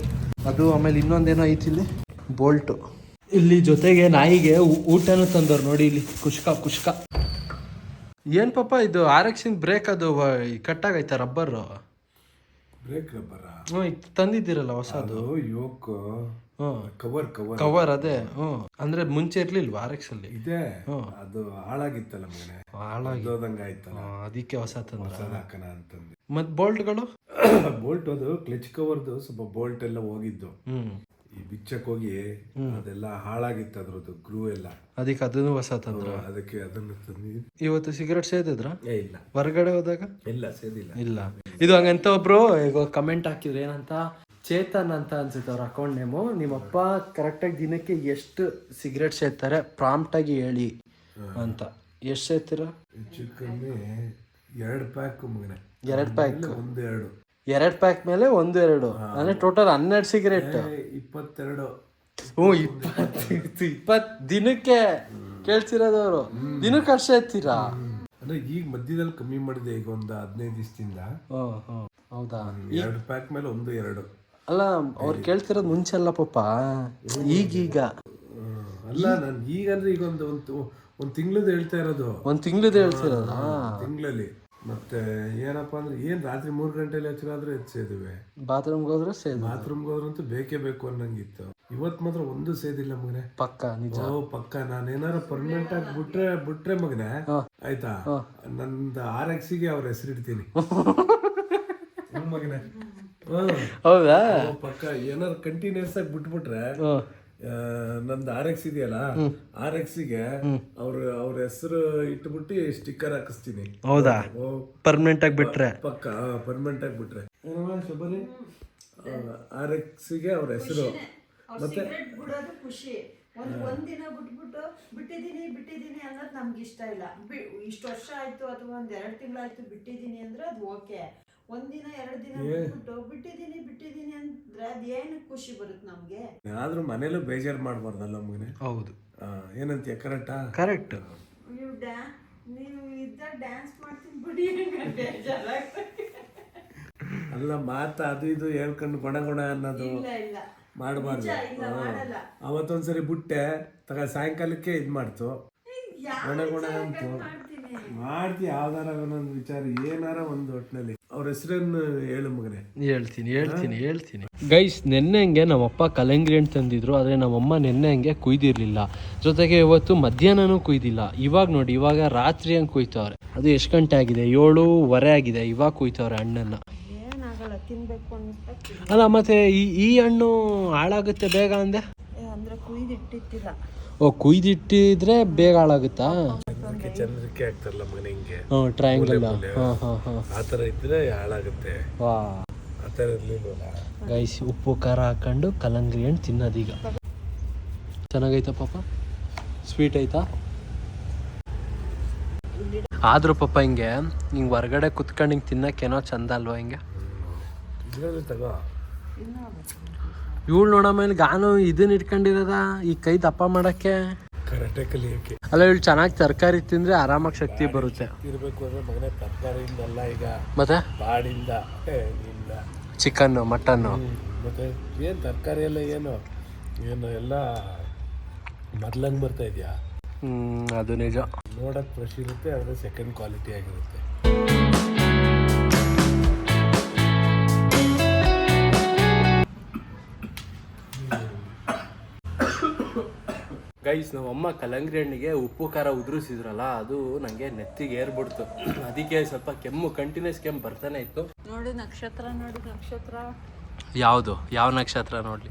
ಅದು ಆಮೇಲೆ ಇನ್ನೊಂದೇನೋ ಐತಿ ಇಲ್ಲಿ ಬೋಲ್ಟು. ಇಲ್ಲಿ ಜೊತೆಗೆ ನಾಯಿಗೆ ಊಟನೂ ತಂದವ್ರು ನೋಡಿ ಇಲ್ಲಿ. ಕುಷ್ಕ ಏನ್ ಪಾಪ ಇದು RX ಇಂದ ಬ್ರೇಕ್ ಅದು ಕಟ್ಟಾಗೈತ ರಬ್ಬರ್ ತಂದಿದ್ದೀರಲ್ಲ ಹೊಸದು ಕವರ್. ಅದೇ ಅಂದ್ರೆ ಮುಂಚೆ ಇರ್ಲಿಲ್ವಾ RX ಅಲ್ಲಿ? ಇದೆ, ಅದು ಹಾಳಾಗಿತ್ತಲ್ಲ ಮಗನೇ, ಅದಕ್ಕೆ ಹೊಸ ತಂದ. ಮತ್ ಬೋಲ್ಟ್ಗಳು ಬೋಲ್ಟ್ ಅದು ಕ್ಲಚ್ ಕವರ್ದು ಸ್ವಲ್ಪ ಬೋಲ್ಟ್ ಎಲ್ಲ ಹೋಗಿದ್ದು ಈ ಬಿಚ್ಚಕ್ ಹೋಗಿ ಅದೆಲ್ಲ ಹಾಳಾಗಿತ್ತು ಅದ್ರದ್ದು ಗ್ರೂ ಎಲ್ಲ. ಅದಕ್ಕೆ ಅದನ್ನು ಹೊಸ ತಂದ್ರ. ಅದಕ್ಕೆ ಅದನ್ನು ತಂದಿ. ಇವತ್ತು ಸಿಗರೇಟ್ ಸೇದಿದ್ರ? ಇಲ್ಲ. ಹೊರಗಡೆ ಹೋದಾಗ? ಇಲ್ಲ ಸೇದಿಲ್ಲ. ಇಲ್ಲ. ಇದು ಹಂಗಂತ ಒಬ್ರು ಈಗ ಕಮೆಂಟ್ ಹಾಕಿದ್ರು, ಏನಂತ ಚೇತನ್ ಅಂತ ಅನ್ಸುತ್ತೆ ಅವ್ರ ಅಕೌಂಟ್ ನೇಮು. ನಿಮ್ಮಪ್ಪ ಕರೆಕ್ಟಾಗಿ ದಿನಕ್ಕೆ ಎಷ್ಟು ಸಿಗರೇಟ್ ಸೇದ್ತಾರೆ ಪ್ರಾಂಪ್ಟ್ ಆಗಿ ಹೇಳಿ ಅಂತ. ಎಷ್ಟು ಸೇರ್ತೀರ? ಹೆಚ್ಚು ಕಮ್ಮಿ 2 ಪ್ಯಾಕ್ ಮಗನೆ. 2 ಪ್ಯಾಕ್? 2 ಪ್ಯಾಕ್ ಮೇಲೆ 1-2 ಅಂದ್ರೆ ಟೋಟಲ್ 12 ಸಿಗರೇಟ್. 22. ಹ್ಞೂ 20 ದಿನಕ್ಕೆ ಕೇಳ್ತಿರೋದವ್ರು. ದಿನಕ್ಕೆ ಅಷ್ಟೇ ಎತ್ತೀರಾ? ಅಂದ್ರೆ ಈಗ ಮಧ್ಯದಲ್ಲಿ ಕಮ್ಮಿ ಮಾಡಿದೆ, ಈಗ ಒಂದು 15 ದಿವಸದಿಂದ. ಹೌದಾ? 2 ಪ್ಯಾಕ್ ಮೇಲೆ 1-2. ಅಲ್ಲ ಅವ್ರು ಕೇಳ್ತಿರೋದು ಮುಂಚೆ ಅಲ್ಲ ಪಾಪ, ಈಗೀಗ ಅಲ್ಲ ನಾನು ಈಗಂದ್ರೆ ಈಗ ಒಂದು ತಿಂಗಳದ್ದು ಹೇಳ್ತಾ ಇರೋದು. ಒಂದು ತಿಂಗಳದ್ದು ಹೇಳ್ತಿರೋದಾ? ತಿಂಗಳಲ್ಲಿ. ಮತ್ತೆ ಏನಪ್ಪಾ ಅಂದ್ರೆ ಏನ್ ರಾತ್ರಿ 3 ಗಂಟೆಲಿ ಹಚ್ಚಿರಾದ್ರೂ ಸೇದುವೆ. ಬಾತ್ರೂಮ್ಗೆ ಹೋದ್ರೆ ಬಾತ್ರೂಮ್ಗೆ ಹೋದ್ರಂತೂ ಬೇಕೇ ಬೇಕು ಅನ್ನಂಗಿತ್ತು. ಇವತ್ ಮಾತ್ರ ಒಂದು ಸೇದಿಲ್ಲ ಮಗನೆ. ಪಕ್ಕ ನಿಜ. ಪಕ್ಕ ನಾನೇನಾರ ಪರ್ಮನೆಂಟ್ ಆಗಿ ಬಿಟ್ರೆ ಮಗನೆ ಆಯ್ತಾ, ನಂದು RX-ಗೆ ಅವ್ರ ಹೆಸರಿಡ್ತೀನಿ ಮಗನೆ. ಹೌದಾ? ಪಕ್ಕ ಏನಾರು ಕಂಟಿನ್ಯೂಸ್ ಆಗಿ ಬಿಟ್ಬಿಟ್ರೆ ನಂದು RX ಇದೆಯಲ್ಲ, RX-ಗೆ ಅವ್ರ ಹೆಸರು ಇಟ್ಬಿಟ್ಟು ಸ್ಟಿಕ್ಕರ್ ಹಾಕಿಸ್ತೀನಿ. ಹೌದಾ? ಪರ್ಮನೆಂಟ್ ಆಗಿ ಬಿಟ್ರೆ? ಪಕ್ಕ ಪರ್ಮನೆಂಟ್ ಆಗಿ ಬಿಟ್ರೆ ಶಬರಿ RX-ಗೆ ಅವ್ರ ಹೆಸರು. ಮತ್ತೆ ಬಿಡೋದು ಖುಷಿ. ಒಂದಿನ ಬಿಟ್ಟಿದ್ದೀನಿ ಅನ್ನೋದು ನಮ್ಗೆ ಇಷ್ಟ ಇಲ್ಲ. ಇಷ್ಟು ವರ್ಷ ಆಯ್ತು ಅಥವಾ 1-2 ತಿಂಗಳಾಯ್ತು ಬಿಟ್ಟಿದ್ದೀನಿ ಅಂದ್ರೆ ಅದು ಓಕೆ. ಒಂದಿನ 2 ದಿನ ಬಿಟ್ಟಿದ್ದೀನಿ ಅಂದ್ರೆ ಅದ್ ಏನು ಖುಷಿ ಬರುತ್ತೆ ನಮ್ಗೆ. ಆದ್ರೂ ಮನೇಲೂ ಬೇಜಾರು ಮಾಡ್ಬಾರ್ದಲ್ಲ ಮಗನೆ. ಹೌದು. ಏನಂತೀಯ? ಕರೆಕ್ಟಾ? ಕರೆಕ್ಟ್. ನೀವು ಇದ್ದಾಗ ಡ್ಯಾನ್ಸ್ ಮಾಡ್ತೀನಿ ಬಿಡಿ ಬೇಜಾರಾಗ್ತದೆ. ಅಲ್ಲ ಮಾತಾ ಅದು ಇದು ಹೇಳ್ಕೊಂಡು ಗುಣ ಅನ್ನೋದು ಮಾಡಬಾರ್ದು. ಅವತ್ತೊಂದ್ಸರಿ ಬಿಟ್ಟೆ ಸಾಯಂಕಾಲಕ್ಕೆ ಇದ್ ಮಾಡ್ತು ಗುಣ ಅಂತು ಮಾಡ್ತಿ. ಯಾವ್ದಾರ ಒಂದೊಂದು ವಿಚಾರ ಏನಾರ ಒಂದು ಒಟ್ಟಿನಲ್ಲಿ ಅವ್ರ ಹೆಸರನ್ನು ಹೇಳು ಮಗನೆ. ಹೇಳ್ತೀನಿ. ಗೈಸ್, ನೆನ್ನೆ ಹಂಗೆ ನಮ್ಮಪ್ಪ ಕಲ್ಲಂಗಡಿ ಹಣ್ಣು ತಂದಿದ್ರು, ಆದರೆ ನಮ್ಮಮ್ಮ ನೆನ್ನೆ ಹಂಗೆ ಕುಯ್ದಿರ್ಲಿಲ್ಲ. ಜೊತೆಗೆ ಇವತ್ತು ಮಧ್ಯಾಹ್ನನೂ ಕುಯ್ದಿಲ್ಲ. ಇವಾಗ ನೋಡಿ, ಇವಾಗ ರಾತ್ರಿ ಹಂಗೆ ಕುಯ್ತವ್ರೆ. ಅದು ಎಷ್ಟು ಗಂಟೆ ಆಗಿದೆ? 7:15 ಆಗಿದೆ. ಇವಾಗ ಕುಯ್ತವ್ರೆ ಹಣ್ಣನ್ನ. ಅಲ್ಲ ಮತ್ತೆ ಈ ಹಣ್ಣು ಹಾಳಾಗುತ್ತೆ ಬೇಗ ಅಂದೆ? ಅಂದ್ರೆ ಕುಯ್ದಿಟ್ಟಿಲ್ಲ. ಓ, ಕುಯ್ದಿಟ್ಟಿದ್ರೆ ಬೇಗ ಹಾಳಾಗುತ್ತಾ? ಚಂದ್ರಕ್ಕೆ ಆಗ್ತಾರಲ್ಲ ಮಗನೆ, ಹಿಂಗೆ ಟ್ರಯಾಂಗಲ್ ಆತರ ಇದ್ರೆ ಹಾಳಾಗುತ್ತೆ. ವಾ, ಆತರ ಇರ್ಲಿಲ್ವಲ್ಲ ಗೈಸ್. ಉಪ್ಪು ಖಾರ ಹಾಕೊಂಡು ಕಲ್ಲಂಗಡಿ ಹಣ್ಣು ತಿನ್ನೋದೀಗ. ಚೆನ್ನಾಗೈತಾ ಪಾಪ? ಸ್ವೀಟ್ ಐತಾ? ಆದ್ರೂ ಪಾಪ ಹಿಂಗೆ ಹೊರಗಡೆ ಕುತ್ಕೊಂಡು ಹಿಂಗೆ ತಿನ್ನಕ್ಕೇನೋ ಚಂದ ಅಲ್ವಾ ಹಿಂಗೆ? ತಗೋ ಇವಳು ನೋಡಮೇಲೆ ಗಾನು ಇದನ್ನ ಇಟ್ಕೊಂಡಿರೋದ ಈ ಕೈ ದಪ್ಪ ಮಾಡಕ್ಕೆ. ಕರಾಟೆ ಕಲಿಯಕ್ಕೆ. ಅಲ್ಲ, ಇವಳು ಚೆನ್ನಾಗಿ ತರಕಾರಿ ತಿಂದ್ರೆ ಆರಾಮಾಗಿ ಶಕ್ತಿ ಬರುತ್ತೆ. ಇರ್ಬೇಕು ಅಂದ್ರೆ ಮಗನೇ ತರಕಾರಿಯಿಂದಲ್ಲ, ಈಗ ಮತ್ತೆ ಬಾಡಿಂದ ಚಿಕನ್ನು ಮಟನ್ನು ಮತ್ತೆ ಏನು ತರಕಾರಿ ಎಲ್ಲ ಏನು ಎಲ್ಲ ಮೊದ್ಲಂಗೆ ಬರ್ತಾ ಇದೆಯಾ? ಅದು ನಿಜ. ನೋಡಕ್ ಫ್ರೆಶ್ ಇರುತ್ತೆ, ಆದರೆ ಸೆಕೆಂಡ್ ಕ್ವಾಲಿಟಿ ಆಗಿರುತ್ತೆ. ಗೈಸ್, ನಮ್ಮಮ್ಮ ಕಲ್ಲಂಗಡಿ ಹಣ್ಣಿಗೆ ಉಪ್ಪು ಖಾರ ಉದುರಿಸಿದ್ರಲ್ಲ, ಅದು ನನಗೆ ನೆತ್ತಿಗೆ ಏರ್ಬಿಡ್ತು. ಅದಕ್ಕೆ ಸ್ವಲ್ಪ ಕೆಮ್ಮು, ಕಂಟಿನ್ಯೂಸ್ ಕೆಮ್ಮು ಬರ್ತಾನೆ ಇತ್ತು. ನೋಡಿ ನಕ್ಷತ್ರ ಯಾವುದು? ಯಾವ ನಕ್ಷತ್ರ ನೋಡ್ಲಿ?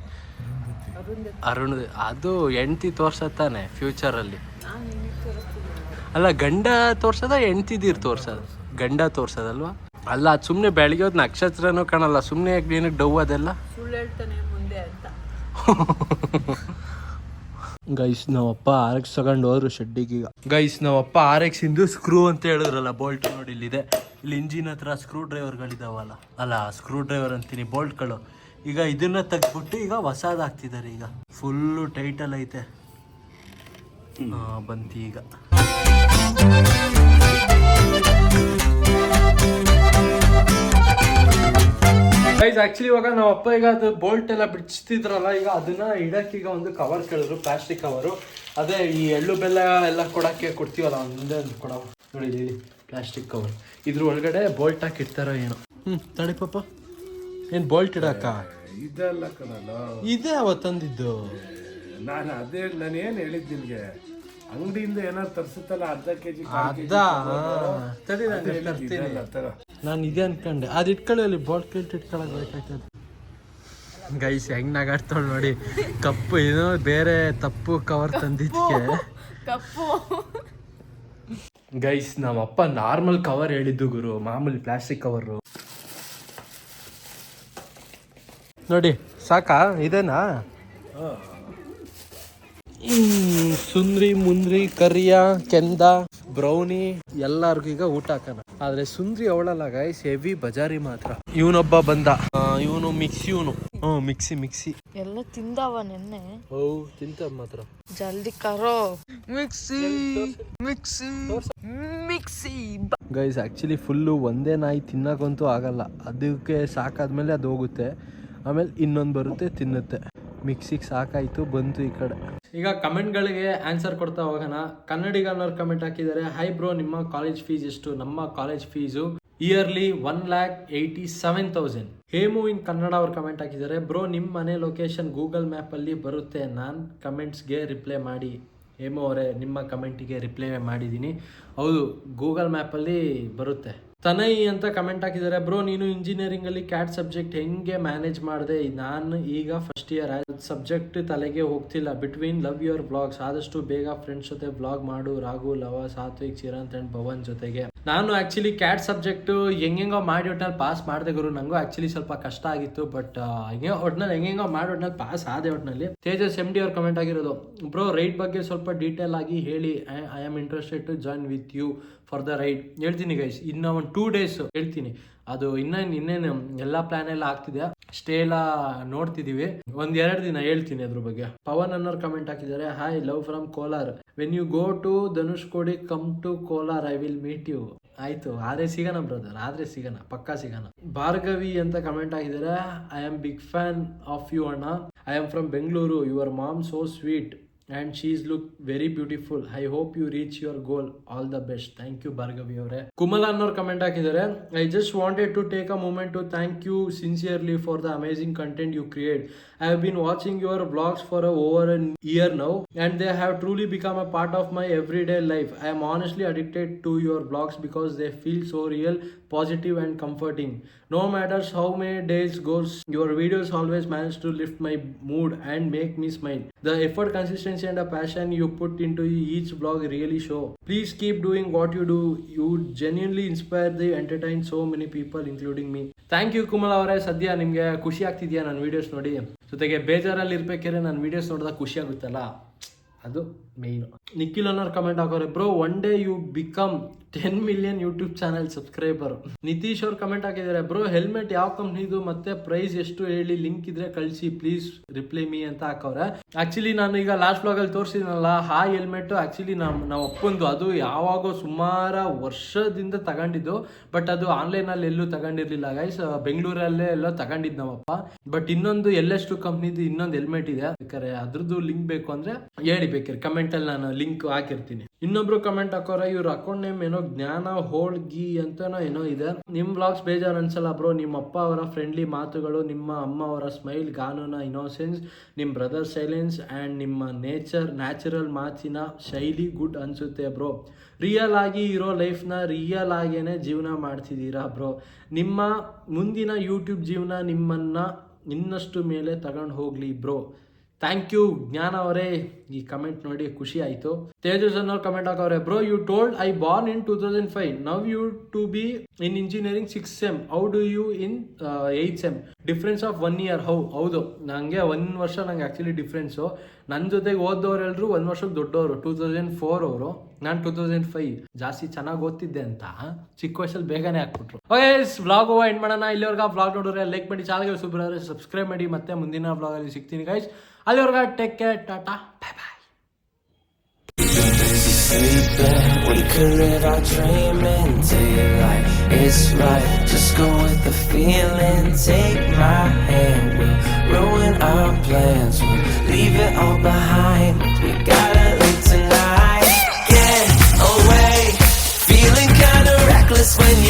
ಅರುಣ್. ಅದು ಹೆಂಡ್ತಿ ತೋರ್ಸತ್ತಾನೆ ಫ್ಯೂಚರಲ್ಲಿ. ಅಲ್ಲ, ಗಂಡ ತೋರ್ಸದ ಹೆಂಡ್ತಿದೀರ್ ತೋರ್ಸದ? ಗಂಡ ತೋರ್ಸದಲ್ವಾ? ಅಲ್ಲ, ಅದು ಸುಮ್ಮನೆ ಬೆಳಗ್ಗೆ ಹೊತ್ತು ನಕ್ಷತ್ರನೂ ಕಾಣಲ್ಲ, ಸುಮ್ಮನೆ ಏನಕ್ಕೆ ಡವ್ ಅದೆಲ್ಲ ಸುಳ್ಳು ಹೇಳ್ತಾನೆ ಮುಂದೆ ಅಂತ. ಗೈಸ್, ನಾವಪ್ಪ RX ತಗೊಂಡು ಹೋದ್ರು ಶೆಡ್ಡಿಗೆ. ಈಗ ಗೈಸ್, ನಾವಪ್ಪ RX ಇಂದು ಸ್ಕ್ರೂ ಅಂತ ಹೇಳಿದ್ರಲ್ಲ, ಬೋಲ್ಟ್ ನೋಡಿ ಇಲ್ಲಿದೆ. ಇಲ್ಲಿ ಇಂಜಿನ್ ಹತ್ರ ಸ್ಕ್ರೂ ಡ್ರೈವರ್ಗಳಿದಾವಲ್ಲ, ಅಲ್ಲ ಸ್ಕ್ರೂ ಡ್ರೈವರ್ ಅಂತೀನಿ, ಬೋಲ್ಟ್ಗಳು. ಈಗ ಇದನ್ನ ತೆಗ್ದ್ಬಿಟ್ಟು ಈಗ ಹೊಸದು ಹಾಕ್ತಿದ್ದಾರೆ. ಈಗ ಫುಲ್ಲು ಟೈಟಲ್ ಐತೆ. ಬಂತು ಈಗ. ಗೈಸ್, ಆಕ್ಚುಲಿ ಇವಾಗ ನಾವು ಅಪ್ಪ ಈಗ ಅದು ಬೋಲ್ಟ್ ಎಲ್ಲ ಬಿಡಿಸ್ತಿದ್ರಲ್ಲ, ಈಗ ಅದನ್ನ ಇಡಕ್ಕೆ ಈಗ ಒಂದು ಕವರ್ ಕೇಳಿದ್ರು, ಪ್ಲಾಸ್ಟಿಕ್ ಕವರು. ಅದೇ ಈ ಎಳ್ಳು ಬೆಲ್ಲ ಎಲ್ಲ ಕೊಡಕ್ಕೆ ಕೊಡ್ತೀವಲ್ಲ, ಒಂದೇ ಒಂದು ಕೊಡ ನೋಡಿ, ಇಲ್ಲಿ ಪ್ಲಾಸ್ಟಿಕ್ ಕವರ್. ಇದ್ರ ಒಳಗಡೆ ಬೋಲ್ಟ್ ಹಾಕಿ ಇಡ್ತಾರೋ ಏನೋ. ತಡಿ ಪಾಪ, ಏನು ಬೋಲ್ಟ್ ಇಡಕ್ಕ? ಇದೆಲ್ಲ ಕಣಲ್ಲ, ಇದೇ ಅವತ್ತಂದಿದ್ದು. ನಾನು ಏನು ಹೇಳಿದ್ದು ನಿನ್ಗೆ, ಅಂಗಡಿಯಿಂದ ಏನಾದ್ರು ತರಿಸುತ್ತಲ್ಲ ಅರ್ಧ ಕೆಜಿ ತಡಿ, ನಾನು ಇದೇ ಅನ್ಕೊಂಡೆ. ಅದು ಇಟ್ಕೊಳ್ಳಿ, ಅಲ್ಲಿ ಬೋಲ್ಟ್ ಕಿಲ್ಟ್ ಇಟ್ಕೊಳ್ಳೋಕೆ ಬೇಕಾಗ್ತದೆ. ಗೈಸ್, ಹೆಂಗ್ ನಗಾಡ್ತಾಳೆ ನೋಡಿ. ಕಪ್ಪು ಏನೋ ಬೇರೆ ತಪ್ಪು ಕವರ್ ತಂದಿದ್ದಕ್ಕೆ ಕಪ್ಪು. ಗೈಸ್, ನಮ್ಮಪ್ಪ ನಾರ್ಮಲ್ ಕವರ್ ಹೇಳಿದ್ದು ಗುರು, ಮಾಮೂಲಿ ಪ್ಲಾಸ್ಟಿಕ್ ಕವರು ನೋಡಿ. ಸಾಕಾ? ಇದೇನಾ? ಸುಂದ್ರಿ, ಮುಂದ್ರಿ, ಕರಿಯ, ಕೆಂದ, ಬ್ರೌನಿ ಎಲ್ಲಾರ್ಗು ಈಗ ಊಟ ಹಾಕೋಣ. ಆದ್ರೆ ಸುಂದ್ರಿ ಅವಳಲ್ಲ ಗೈಸ್, ಹೆವಿ ಬಜಾರಿ ಮಾತ್ರ. ಇವನೊಬ್ಬ ಬಂದ, ಇವನು ಮಿಕ್ಸಿ ಎಲ್ಲ ತಿಂದವ ನೆನ್ನೆ. ತಿಂತ ಮಾತ್ರ. ಜಲ್ದಿ ಕರೋ ಮಿಕ್ಸಿ. ಗೈಸ್, ಆಕ್ಚುಲಿ ಫುಲ್ಲು ಒಂದೇ ನಾಯಿ ತಿನ್ನಕ್ಕಂತೂ ಆಗಲ್ಲ. ಅದಕ್ಕೆ ಸಾಕಾದ್ಮೇಲೆ ಅದು ಹೋಗುತ್ತೆ, ಆಮೇಲೆ ಇನ್ನೊಂದು ಬರುತ್ತೆ ತಿನ್ನುತ್ತೆ. ಮಿಕ್ಸಿಗೆ ಸಾಕಾಯಿತು, ಬಂತು ಈ ಕಡೆ. ಈಗ ಕಮೆಂಟ್ಗಳಿಗೆ ಆನ್ಸರ್ ಕೊಡ್ತಾ ಹೋಗೋಣ. ಕನ್ನಡಿಗನವ್ರು ಕಮೆಂಟ್ ಹಾಕಿದ್ದಾರೆ, ಹೈ ಬ್ರೋ, ನಿಮ್ಮ ಕಾಲೇಜ್ ಫೀಸ್ ಎಷ್ಟು? ನಮ್ಮ ಕಾಲೇಜ್ ಫೀಸು ಇಯರ್ಲಿ 1,87,000. ಹೇಮು ಇನ್ ಕನ್ನಡ ಅವ್ರು ಕಮೆಂಟ್ ಹಾಕಿದ್ದಾರೆ, ಬ್ರೋ ನಿಮ್ಮ ಮನೆ ಲೊಕೇಶನ್ ಗೂಗಲ್ ಮ್ಯಾಪಲ್ಲಿ ಬರುತ್ತೆ, ನಾನು ಕಮೆಂಟ್ಸ್ಗೆ ರಿಪ್ಲೈ ಮಾಡಿ. ಹೇಮು ಅವರೇ, ನಿಮ್ಮ ಕಮೆಂಟಿಗೆ ರಿಪ್ಲೈ ಮಾಡಿದ್ದೀನಿ. ಹೌದು, ಗೂಗಲ್ ಮ್ಯಾಪಲ್ಲಿ ಬರುತ್ತೆ. ತನೈ ಅಂತ ಕಮೆಂಟ್ ಹಾಕಿದ್ದಾರೆ, ಬ್ರೋ ನೀನು ಇಂಜಿನಿಯರಿಂಗಲ್ಲಿ ಕ್ಯಾಟ್ ಸಬ್ಜೆಕ್ಟ್ ಹೆಂಗೆ ಮ್ಯಾನೇಜ್ ಮಾಡಿದೆ? ನಾನು ಈಗ ಫಸ್ಟ್ ಇಯರ್, ಸಬ್ಜೆಕ್ಟ್ ತಲೆಗೆ ಹೋಗ್ತಿಲ್ಲ. ಬಿಟ್ವೀನ್ ಲವ್ ಯುವರ್ ಬ್ಲಾಗ್ಸ್, ಆದಷ್ಟು ಬೇಗ ಫ್ರೆಂಡ್ಸ್ ಜೊತೆ ಬ್ಲಾಗ್ ಮಾಡು. ರಾಘು, ಲವ, ಸಾತ್ವಿಕ್, ಚಿರಂತ್ ಅಂಡ್ ಭವನ್ ಜೊತೆಗೆ. ನಾನು ಆ್ಯಕ್ಚುಲಿ ಕ್ಯಾಟ್ ಸಬ್ಜೆಕ್ಟು ಹೆಂಗೆಂಗೋ ಮಾಡಿ ಒಟ್ನಲ್ಲಿ ಪಾಸ್ ಮಾಡಿದೆ ಗುರು. ನನಗೂ ಆ್ಯಕ್ಚುಲಿ ಸ್ವಲ್ಪ ಕಷ್ಟ ಆಗಿತ್ತು, ಬಟ್ ಒಟ್ನಲ್ಲಿ ಹೆಂಗೆಂಗೋ ಮಾಡಿ ಒಟ್ನಲ್ಲಿ ಪಾಸ್ ಆದೆ ಒಟ್ನಲ್ಲಿ. ತೇಜಸ್ MD ಅವ್ರು ಕಮೆಂಟ್ ಆಗಿರೋದು, ಬ್ರೋ ರೈಡ್ ಬಗ್ಗೆ ಸ್ವಲ್ಪ ಡೀಟೇಲ್ ಆಗಿ ಹೇಳಿ. I am interested to join with you for the ride. ಹೇಳ್ತೀನಿ ಗೈಸ್, ಇನ್ನು ಒಂದು 2 days ಹೇಳ್ತೀನಿ. ಅದು ಇನ್ನೇನು ಎಲ್ಲ ಪ್ಲಾನ್ ಎಲ್ಲ ಆಗ್ತಿದೆ, ಸ್ಟೇ ಎಲ್ಲ ನೋಡ್ತಿದೀವಿ. 1-2 ದಿನ ಹೇಳ್ತೀನಿ ಅದ್ರ ಬಗ್ಗೆ. ಪವನ್ ಅನ್ನೋರು ಕಮೆಂಟ್ ಹಾಕಿದ್ದಾರೆ, hi, love from Kolar. When you go to Dhanushkodi come to Kolar, I will meet you. ಆಯ್ತು, ಆದ್ರೆ ಸಿಗೋಣ ಬ್ರದರ್, ಆದ್ರೆ ಸಿಗೋಣ, ಪಕ್ಕಾ ಸಿಗೋಣ. ಭಾರ್ಗವಿ ಅಂತ ಕಮೆಂಟ್ ಹಾಕಿದ್ದಾರೆ, I am big fan of you ಅಣ್ಣ. I am from Bengaluru. Your mom so sweet and she's look very beautiful. I hope you reach your goal. All the best. Thank you Bhargavi ಅವರೇ. ಕುಮಲ ಅನ್ನೋರು comment ಹಾಕಿದ್ದಾರೆ, I just wanted to take a moment to thank you sincerely for the amazing content you create. I have been watching your vlogs for over a year now and they have truly become a part of my everyday life. I am honestly addicted to your vlogs because they feel so real, positive and comforting. No matter how many days goes, your videos always manage to lift my mood and make me smile. The effort, consistency and the passion you put into each vlog really show. Please keep doing what you do. You genuinely inspire the entertain so many people including me. Thank you Kumala ಅವರೇ. ಸದ್ಯ ನಿಮಗೆ ಖುಷಿ ಆಗ್ತಿದೆಯಾ ನನ್ನ videos ನೋಡಿ? ಜೊತೆಗೆ ಬೇಜಾರಲ್ಲಿ ಇರ್ಬೇಕಾದ್ರೆ ನನ್ನ videos ನೋಡಿದಾಗ ಖುಷಿ ಆಗುತ್ತಲ್ಲ, ಅದು ಮೇಯ್ನು. ನಿಖಿಲ್ ಅನ್ನೋರು ಕಮೆಂಟ್ ಹಾಕೋರೆ, bro one day you become 10 million YouTube channel subscriber. Nitish ಅವ್ರು ಕಮೆಂಟ್ ಹಾಕಿದ್ದಾರೆ, ಬ್ರೋ ಹೆಲ್ಮೆಟ್ ಯಾವ ಕಂಪ್ನಿದು ಮತ್ತೆ ಪ್ರೈಸ್ ಎಷ್ಟು ಹೇಳಿ, ಲಿಂಕ್ ಇದ್ರೆ ಕಳಿಸಿ ಪ್ಲೀಸ್, ರಿಪ್ಲೈ ಮೀ ಅಂತ ಹಾಕವ್ರೆ. ಆಕ್ಚುಲಿ ನಾನು ಈಗ ಲಾಸ್ಟ್ ಬ್ಲಾಗಲ್ಲಿ ತೋರಿಸಿದ್ನಲ್ಲ, ಆ ಹೆಲ್ಮೆಟ್ ಆಕ್ಚುಲಿ ನಾವು ಒಪ್ಪಂದು, ಅದು ಯಾವಾಗೋ ಸುಮಾರು ವರ್ಷದಿಂದ ತಗೊಂಡಿದ್ದು. ಬಟ್ ಅದು ಆನ್ಲೈನಲ್ಲಿ ಎಲ್ಲೂ ತಗೊಂಡಿರ್ಲಿಲ್ಲ ಗೈಸ್, ಬೆಂಗಳೂರಲ್ಲೇ ಎಲ್ಲೋ ತಗೊಂಡಿದ್ದು ನಮ್ಮಪ್ಪ. ಬಟ್ ಇನ್ನೊಂದು ಎಲ್ಲೆಷ್ಟು ಕಂಪ್ನಿದು ಇನ್ನೊಂದು ಹೆಲ್ಮೆಟ್ ಇದೆ, ಬೇಕಾರೆ ಅದ್ರದ್ದು ಲಿಂಕ್ ಬೇಕು ಅಂದ್ರೆ ಹೇಳಿ, ಬೇಕಾರೆ ಕಮೆಂಟ್ ಅಲ್ಲಿ ನಾನು ಲಿಂಕ್ ಹಾಕಿರ್ತೀನಿ. ಇನ್ನೊಬ್ರು ಕಮೆಂಟ್ ಹಾಕೋರ, ಇವ್ರ ಅಕೌಂಟ್ ನೇಮ್ ಏನೋ ಜ್ಞಾನ ಹೋಳ್ಗಿ ಅಂತನೋ ಏನೋ ಇದೆ. ನಿಮ್ ವ್ಲಾಗ್ಸ್ ಬೇಜಾರು ಅನ್ಸಲ್ಲ ಬ್ರೋ, ನಿಮ್ಮ ಅಪ್ಪ ಅವರ ಫ್ರೆಂಡ್ಲಿ ಮಾತುಗಳು, ನಿಮ್ಮ ಅಮ್ಮ ಅವರ ಸ್ಮೈಲ್, ಗಾನುನ ಇನೋಸೆನ್ಸ್, ನಿಮ್ಮ ಬ್ರದರ್ ಸೈಲೆನ್ಸ್ ಆ್ಯಂಡ್ ನಿಮ್ಮ ನ್ಯಾಚುರಲ್ ಮಾತಿನ ಶೈಲಿ ಗುಡ್ ಅನ್ಸುತ್ತೆ ಬ್ರೋ. ರಿಯಲ್ ಆಗಿ ಇರೋ ಲೈಫ್ನ ರಿಯಲ್ ಆಗೇನೆ ಜೀವನ ಮಾಡ್ತಿದ್ದೀರಾ ಬ್ರೋ. ನಿಮ್ಮ ಮುಂದಿನ ಯೂಟ್ಯೂಬ್ ಜೀವನ ನಿಮ್ಮನ್ನ ಇನ್ನಷ್ಟು ಮೇಲೆ ತಗೊಂಡು ಹೋಗ್ಲಿ ಬ್ರೋ. ಥ್ಯಾಂಕ್ ಯು ಜ್ಞಾನ ಅವರೇ, ಈ ಕಮೆಂಟ್ ನೋಡಿ ಖುಷಿ ಆಯಿತು. ತೇಜಸ್ ಅನ್ನೋರು ಕಮೆಂಟ್ ಹಾಕವ್ರೆ, bro you told I born in 2005, now you to be in engineering 6th sem, how do you in 8th sem, difference of 1 year. ಹೌದು, ನನಗೆ 1 ವರ್ಷ ನಂಗೆ ಆ್ಯಕ್ಚುಲಿ ಡಿಫ್ರೆನ್ಸು. ನನ್ನ ಜೊತೆಗೆ ಓದೋರು ಎಲ್ಲರೂ 1 ವರ್ಷಕ್ಕೆ ದೊಡ್ಡವರು. 2004 ಅವರು, ನಾನು 2005. ಜಾಸ್ತಿ ಚೆನ್ನಾಗಿ ಓದ್ತಿದ್ದೆ ಅಂತ ಚಿಕ್ಕ ವಯಸ್ಸಲ್ಲಿ ಬೇಗನೆ ಹಾಕ್ಬಿಟ್ರು. ಓಕೆ, ವ್ಲಾಗ್ ಎಂಡ್ ಮಾಡೋಣ. ಇಲ್ಲಿವರೆಗೆ ವ್ಲಾಗ್ ನೋಡಿದ್ರೆ ಲೈಕ್ ಮಾಡಿ, ಚಾನಲ್ಗೆ ಸುಬ್ರಾದ್ರೆ ಸಬ್ಸ್ಕ್ರೈಬ್ ಮಾಡಿ. ಮತ್ತೆ ಮುಂದಿನ ವ್ಲಾಗಲ್ಲಿ ಸಿಗ್ತೀನಿ ಗೈಸ್. ಅಲ್ಲಿವರೆಗೆ take care, Tata, bye bye. We could live our dream and daylight. It's right, just go with the feeling. Take my hand, we'll ruin our plans. We'll leave it all behind. We gotta leave tonight. Get away, feeling kinda reckless when you